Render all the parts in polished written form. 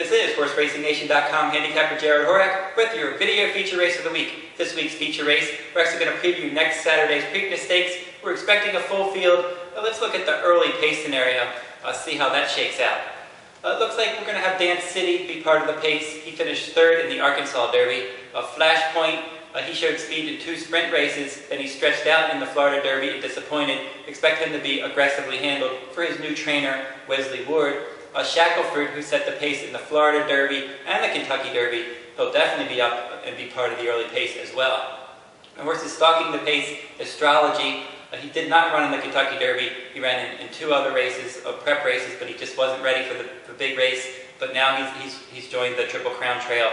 This is HorseRacingNation.com handicapper Jared Horak with your video feature race of the week. This week's feature race, we're actually going to preview next Saturday's Preakness Stakes. We're expecting a full field. Let's look at the early pace scenario, see how that shakes out. It looks like we're going to have Dance City be part of the pace. He finished third in the Arkansas Derby. Flashpoint, he showed speed in 2 sprint races, then he stretched out in the Florida Derby and disappointed. Expect him to be aggressively handled for his new trainer, Wesley Ward. Shackelford, who set the pace in the Florida Derby and the Kentucky Derby, he'll definitely be up and be part of the early pace as well. The horse is stalking the pace. Astrology, he did not run in the Kentucky Derby. He ran in 2 other races, prep races, but he just wasn't ready for the big race. But now he's joined the Triple Crown Trail.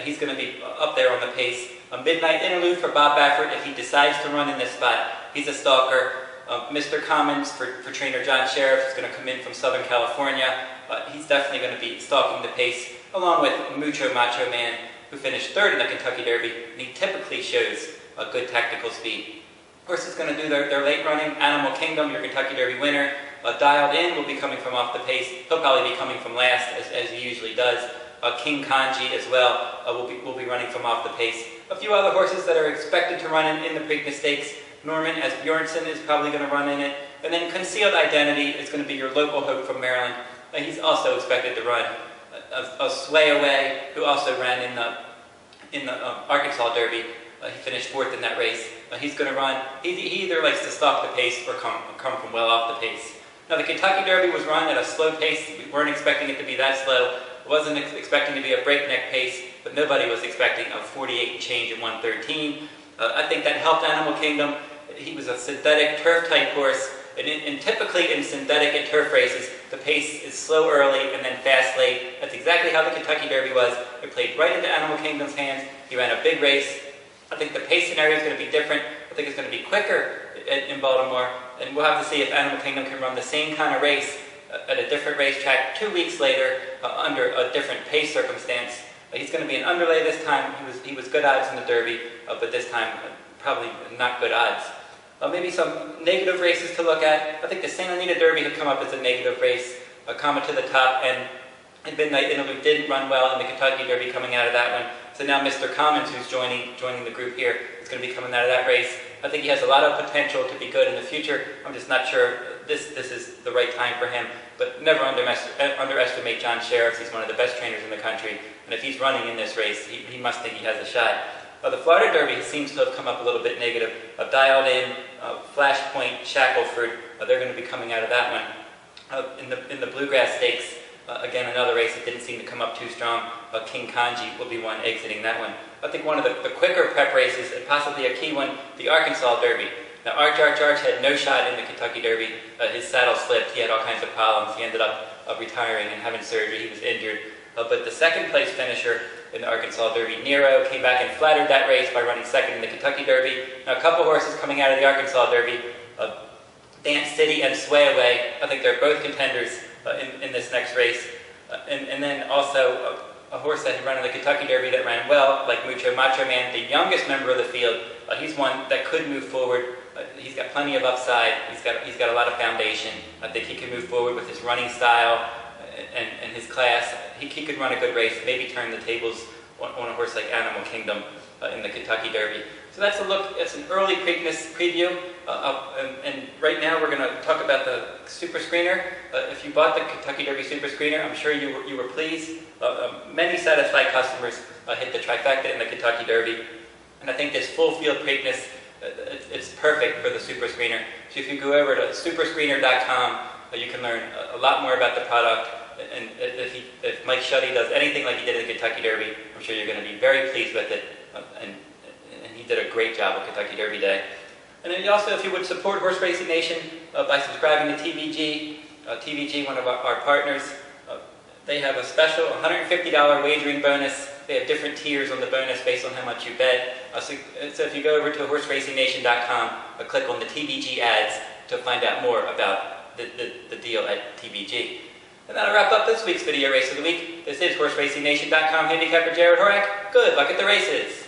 He's going to be up there on the pace. A midnight interlude for Bob Baffert if he decides to run in this spot. He's a stalker. Mr. Commons for trainer John Sheriff is going to come in from Southern California. He's definitely going to be stalking the pace, along with Mucho Macho Man, who finished third in the Kentucky Derby, and he typically shows a good tactical speed. Horse is going to do their late running. Animal Kingdom, your Kentucky Derby winner, Dialed In will be coming from off the pace. He'll probably be coming from last, as he usually does. King Kanji as well will be running from off the pace. A few other horses that are expected to run in the Preakness Stakes. Norman as Bjornsson is probably going to run in it. And then Concealed Identity is going to be your local hope from Maryland. He's also expected to run. A Sway Away, who also ran in the Arkansas Derby. He finished 4th in that race. He's going to run. He either likes to stalk the pace or come from well off the pace. Now the Kentucky Derby was run at a slow pace. We weren't expecting it to be that slow. Wasn't expecting to be a breakneck pace, but nobody was expecting a 48 and change in 113. I think that helped Animal Kingdom. He was a synthetic turf-type horse, and typically in synthetic and turf races, the pace is slow early and then fast late. That's exactly how the Kentucky Derby was. It played right into Animal Kingdom's hands. He ran a big race. I think the pace scenario is going to be different. I think it's going to be quicker in Baltimore, and we'll have to see if Animal Kingdom can run the same kind of race at a different racetrack 2 weeks later under a different pace circumstance. He's going to be an underlay this time. He was good odds in the Derby, but this time probably not good odds. Maybe some negative races to look at. I think the Santa Anita Derby had come up as a negative race. Comet to the Top and Midnight Interlude didn't run well in the Kentucky Derby coming out of that one. So now Mr. Commons, who's joining the group here, is going to be coming out of that race. I think he has a lot of potential to be good in the future. I'm just not sure this is the right time for him. But never underestimate John Sheriff. He's one of the best trainers in the country. And if he's running in this race, he must think he has a shot. The Florida Derby seems to have come up a little bit negative. Dialed In, Flashpoint, Shackelford, they're going to be coming out of that one. In the Bluegrass Stakes, again, another race that didn't seem to come up too strong. King Kanji will be one exiting that one. I think one of the quicker prep races, and possibly a key one, the Arkansas Derby. Now, Arch had no shot in the Kentucky Derby. His saddle slipped. He had all kinds of problems. He ended up retiring and having surgery. He was injured. But the second place finisher in the Arkansas Derby, Nero, came back and flattered that race by running second in the Kentucky Derby. Now, a couple horses coming out of the Arkansas Derby, Dance City and Sway Away. I think they're both contenders in this next race. And then also a horse that he ran in the Kentucky Derby that ran well, like Mucho Macho Man, the youngest member of the field. He's one that could move forward. He's got plenty of upside. He's got a lot of foundation. I think he can move forward with his running style and his class. He could run a good race, maybe turn the tables on a horse like Animal Kingdom in the Kentucky Derby. So that's a look. It's an early Preakness preview. And right now we're going to talk about the Super Screener. If you bought the Kentucky Derby Super Screener, I'm sure you were pleased. Many satisfied customers hit the trifecta in the Kentucky Derby. And I think this full field Preakness, it's perfect for the Super Screener. So if you go over to superscreener.com, you can learn a lot more about the product. And if Mike Shuddy does anything like he did in the Kentucky Derby, I'm sure you're going to be very pleased with it. And he did a great job with Kentucky Derby Day. And then also, if you would support Horse Racing Nation by subscribing to TVG. TVG, one of our partners, they have a special $150 wagering bonus. They have different tiers on the bonus based on how much you bet. So if you go over to HorseRacingNation.com, click on the TVG ads to find out more about the deal at TVG. And that'll wrap up this week's video race of the week. This is HorseRacingNation.com handicapper Jared Horak. Good luck at the races.